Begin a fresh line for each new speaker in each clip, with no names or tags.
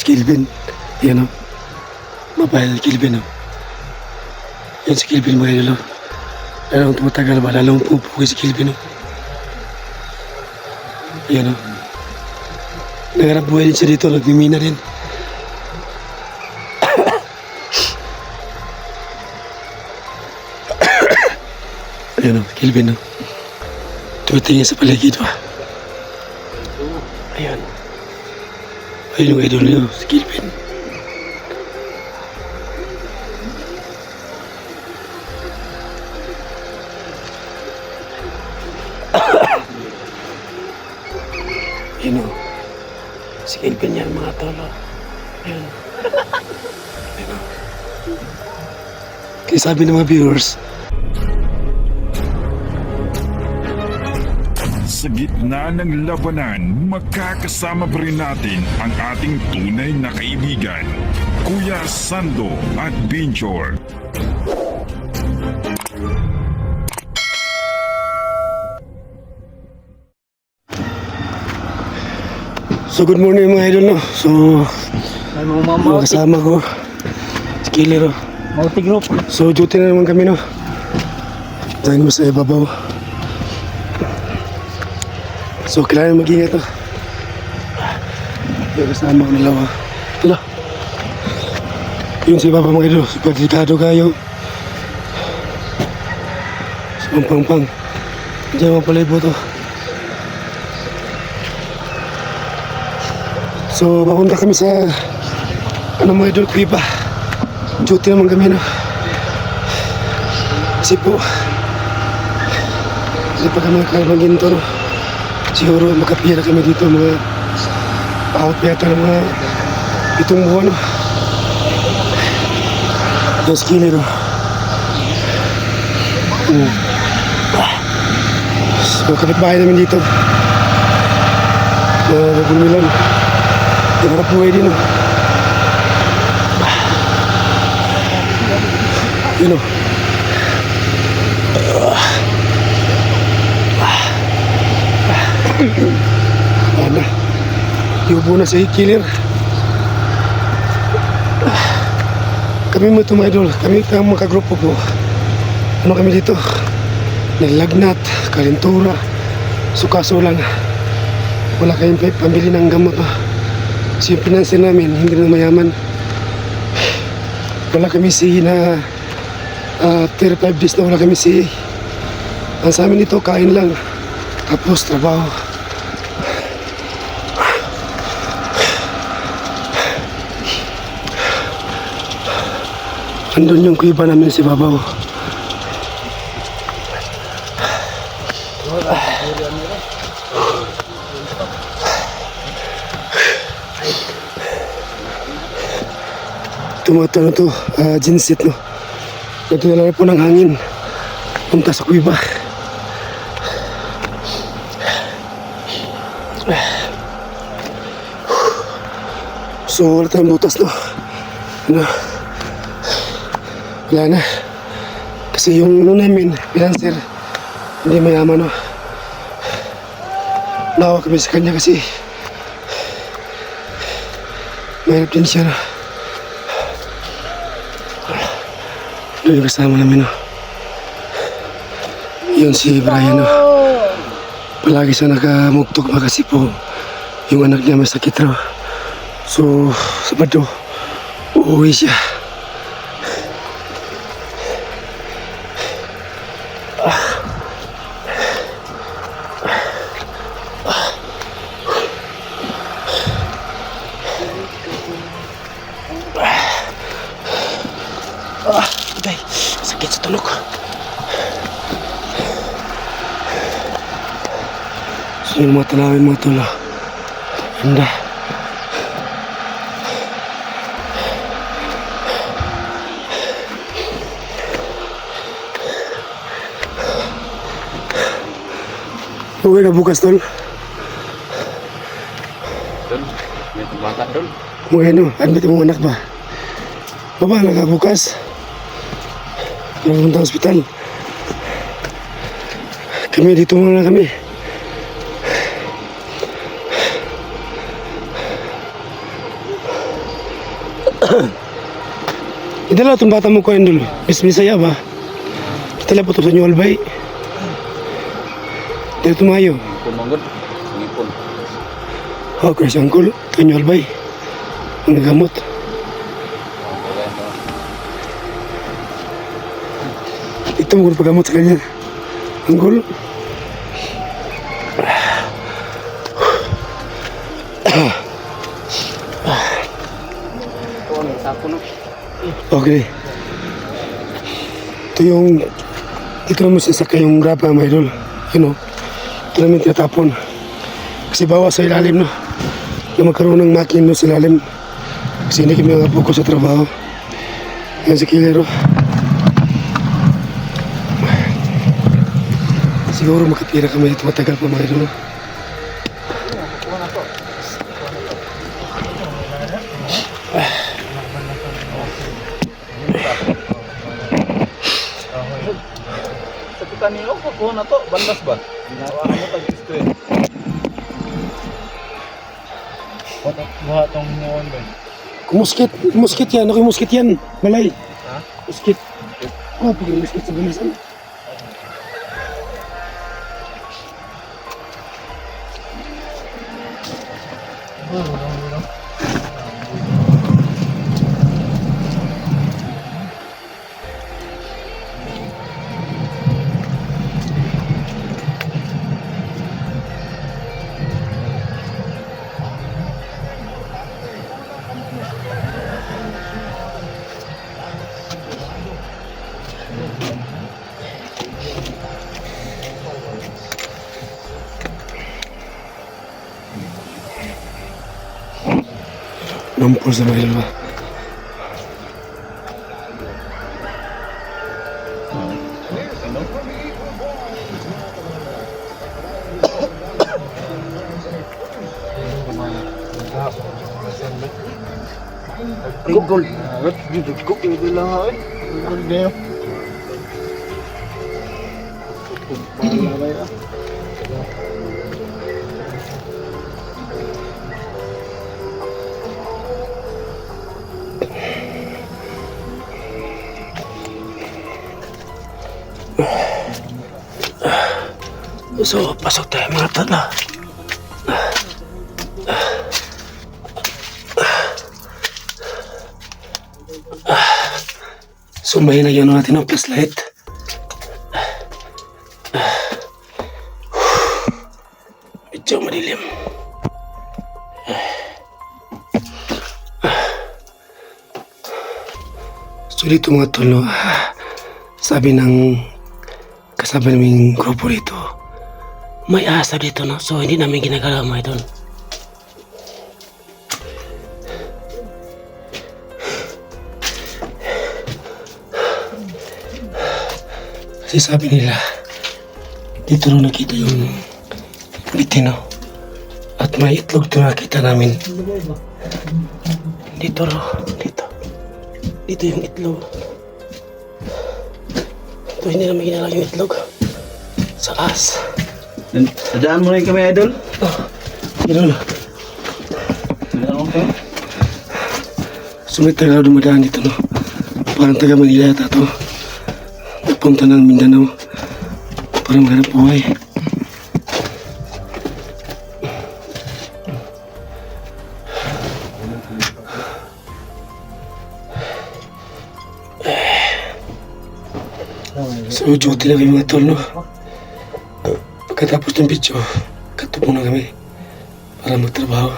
Kelvin. Yan o. Mabahal Kelvin o. Yan si Kelvin mga idol o. Lalong tumatagal ba? Lalong pupuwi si Kelvin o. Yan o. Nangarap buhay din siya dito. Nagmimina din. Ayan o, Kelvin o. Tumitingin sa paligid o. Ayan. Ayun yung idol niyo, si Kelvin. Ayan o. Si Kelvin yan mga tolo. Ayan. Ayan o. Kaya sabi ng mga viewers,
sa gitna ng labanan, magkakasama pa rin natin ang ating tunay na kaibigan, Kuya Sando at Binjor.
so good morning mga idol no. So, mga kasama ko, si Killer o.
Multi group.
So, duty na naman kami no. Dahil mo sa ibabaw. So, kailangan mag-ingat o. Yung kasama ko nalawa. Hala. Yun si Papa mga idol. Super delikado kayo. So, pang. Diyan mga palibo to. So, papunta kami sa mga idol, Pipa. Duty naman kami no. Kasi po, hindi pa kami nakalabang ginto no. Siguro makapira kami dito mga out yata ng mga 7 buwan no. Yung skiller no. So kapitbahay namin dito Nagbumilan. Hindi harap buhay din no. Yun o. Ano? Yubo na si Killer. Kami mo ito mga idol. Kami ito ang mga grupo po. Ano kami dito? Nalagnat, kalintura. Sukaso lang. Wala kayong pambili ng gamot. Kasi yung pinansin namin, hindi na mayaman. Wala kami sihi na 35 days na wala kami sihi. Ang sa amin dito, kain lang. Tapos trabaho. Andun yung kuiba namin si Babaw. Ito na to, ginset no. Natulala po ng hangin. Punta sa kuiba. So wala tayong butas no. Ano? Wala na. Kasi yung ano namin, financer, hindi mayaman no. Nawa kami sa kanya kasi mahirap din siya no. Doon yung kasama namin no. Yun si Brian no. Palagi siya nakamugtog kasi po yung anak niya may sakit raw. So, Sabado, uuwi siya. Day, sakit sa tulog. So, yung mga tanawin mga tulo. Handa. Uwi ka bukas tol.
Dun, may tumbata dun.
Uwi no, admit mo anak ba? Baba na ka bukas. Pumunta hospital. Kami dito muna kami. Idala itong bata mo ko Idol. Misaya ba? Kita lang po ito sa New Albay. Dito tumayo.
Ngipon manggod. Ngipon.
Oh, Chris Uncle. Ito New Albay. Ang gamot. Ito mo pagamot sa kanya. Uncle. Okay. Ito yung ito naman sasakay yung graba mga idol. You know, ito namin tinatapon. Kasi bawa sa ilalim no. Na magkaroon ng makin no sa ilalim. Kasi hindi kami nakapokus sa trabaho. Yan si Kilero. Siguro makatira kami ito matagal pa mga idol.
Sa kanino ko na to, bandas ba? Ano tag gusto eh. Buha tong noon ba?
Kumuskit yan, ako yung muskit yan. Malay.
Ha?
Muskit. Oh, pag yung muskit sa banasan. Nampol sa mga ilwa.
Gol. Gol itu lang ha. Gol dia.
So, pasok tayo mga tala. Sumayin na yun natin ang flashlight. Medyo madilim. So dito mga tol, no, sabi ng kasama naming grupo dito, may asa dito, no? So hindi namin ginagalaw mga idol. Kasi sabi nila, dito rin nakita yung bitino. At may itlog ito nakita namin. Dito rin, dito. Dito yung itlog. Ito hindi namin ginalaw yung itlog. Sa as.
Sadaan mo na kami idol.
Idol.
Sadaan mo kami.
Sumit tayo dumadaan dito, no? Parang taga Manila yata to. Nagpunta ng Mindanao para maghanap buhay. So, duty na kami mga tol, no? Pagkatapos ng video, katupo na kami para magtrabaho.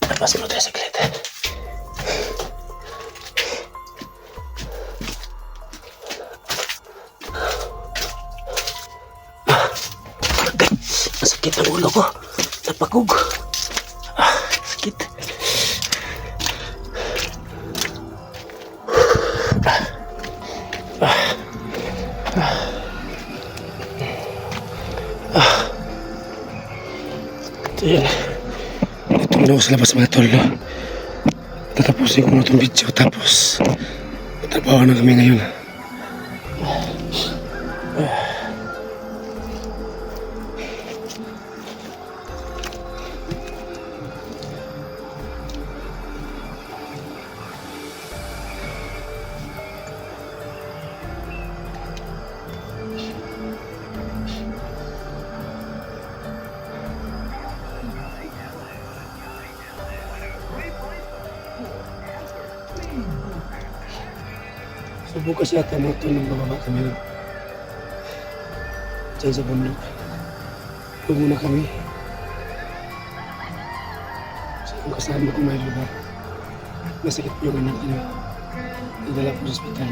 Labas mo tayo saglit. Masakit ang ulo ko. Napagug. Sakit. Ito yun. Ito muna ako sa labas mga tol, no? Tatapusin ko na itong video tapos trabaho na kami ngayon. So bukas yata mo ito nang bababa kami lang. Diyan sa bundok. Huwag muna kami. So kung kasama ko may lugar. Masakit po yung anak niya. Nadala po sa ospital.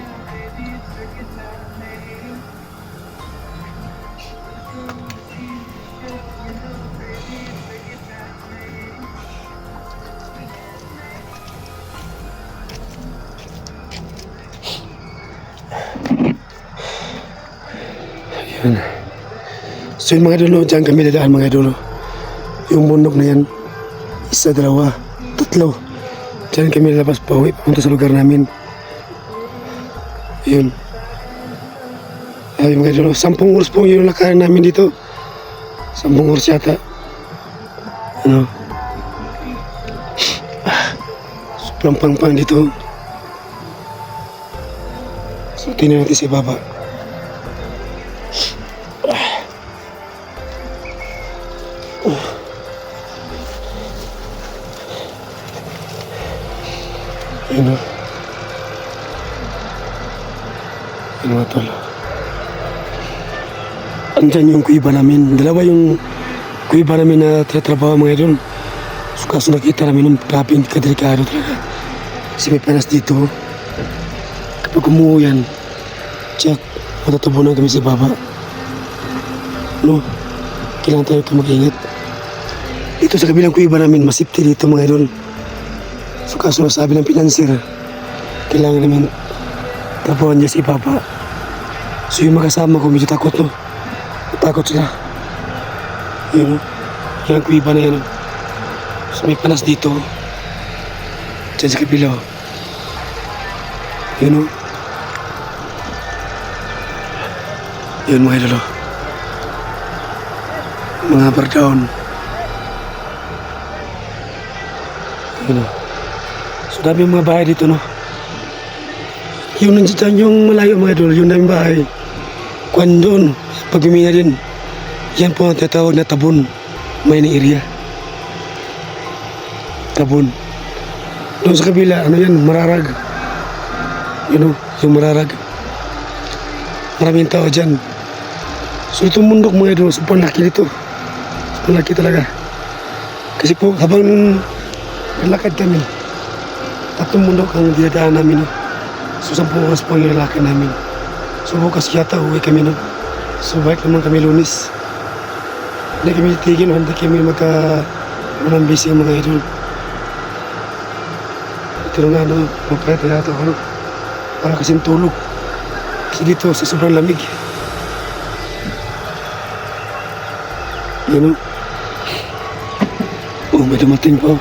Ayan. So yung mga dulo, dyan kami dadaan mga dulo. Yung bundok na yan, isa, dalawa, tatlo. Dyan kami lalabas pa uwi, papunta sa lugar namin. Yun. Ay mga dulo, 10 oras po yung lakaran namin dito. 10 oras yata. Ano? Sobrang pang dito. So tingnan natin sa ibaba. Yun o. Yun mga tol. Andyan yung kuiba namin. Dalawa yung kuiba namin na trabaho mga idol. So kaso nakita namin yung grabe yung kadelikado talaga. Kasi may panas dito. Kapag umuuyan, tsak, matatubunan kami sa baba. No? Kailangan tayo mag-ingat. Dito sa kabilang kuiba namin, masipti dito mga idol. So kaso sabi ng financier, kailangan namin trabahoan niya si Papa. So yung makasama ko medyo takot no. Takot sila. Yun no. Yung kuiba na yan no. So may panas dito. Diyan sa kabila. Yun no. Yun mga idolo. Mga bardaon. Yun no. So dami mga bahay dito no. Yung nandiyan yung malayo mga idol, yung daming bahay. Kwan doon, pagmimina din. Yan po ang tatawag na Tabon, mining area. Tabon. Doon sa kabila, ano yan, Mararag. You know, yung Mararag. Maraming tao dyan. So itong mundok mga idol, sobrang laki nito. Sobrang laki talaga. Kasi po, habang nalakad kami, tatlong mundok ang dinadaan namin. No? So 10 oras po ang ilalakad namin. So bukas yata uwi kami. No? So balik naman kami Lunes. Hindi kami titigil, hindi kami walang busy ang mga idol. Ito nga no, magpahit na ito ano. Para kasing tulog. Kasi dito sa sobrang lamig. Yan o. Oh, may dumating po.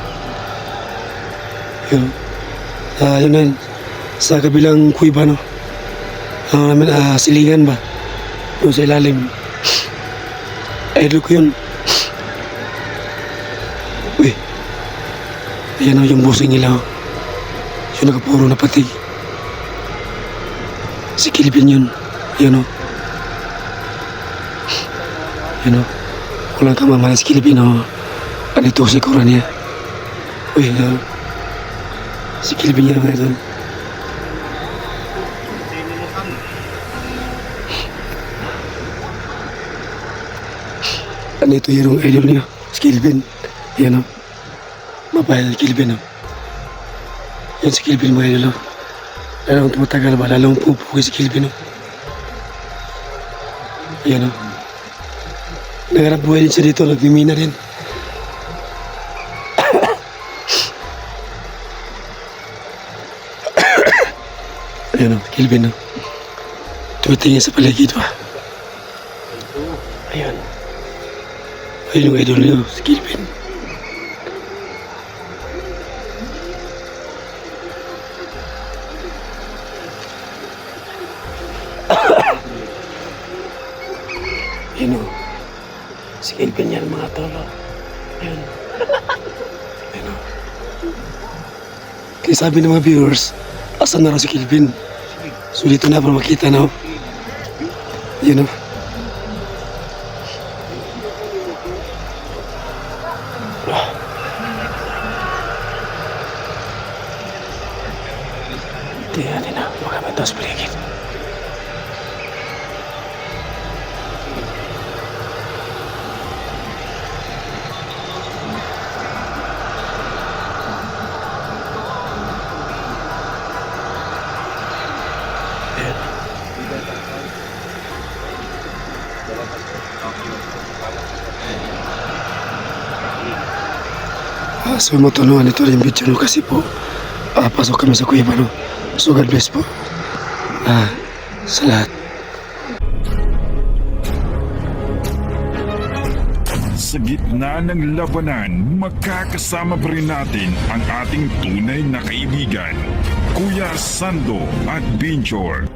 Yun. Yun na yun. Sa kabilang kuiba, no? Ano namin, silingan ba? Doon sa ilalim. Idol ko yun. Uy. Ayan o, yung busing nila, oh. Yung nakapuro na pati. Si Kilvin yun. Ayan o. Ayan o. Walang kamamala si Kilvin, oh. Ano ito si Kura niya? Uy, si Kilvin yan, mga idol. Ano ito yung idol niya? Si Kilvin. Yan o. Mabahal si Kilvin o. Yan si Kilvin mga idol o. Lalong tumatagal ba? Lalong pupuki si Kilvin o. Yan o. Nagharap buhay din siya dito. Nagmimina rin. Ayan o. Kilvin o. Tumitingin sa paligid ba? Ayan. Ayun yung idol niyo, si Kilvin. Kelvin yan mga tolo. Ayun. Ayun o. Kaya sabi ng mga viewers, asan na raw si Kelvin? So dito na para makita na o. Yun o. Tingnan natin na, baka may taos paligid. So matunuan ito rin video no kasi po pasok kami sa kuweba no. So God bless po sa lahat.
Sa gitna ng labanan, magkakasama pa rin natin ang ating tunay na kaibigan, Kuya Sando at Binchor.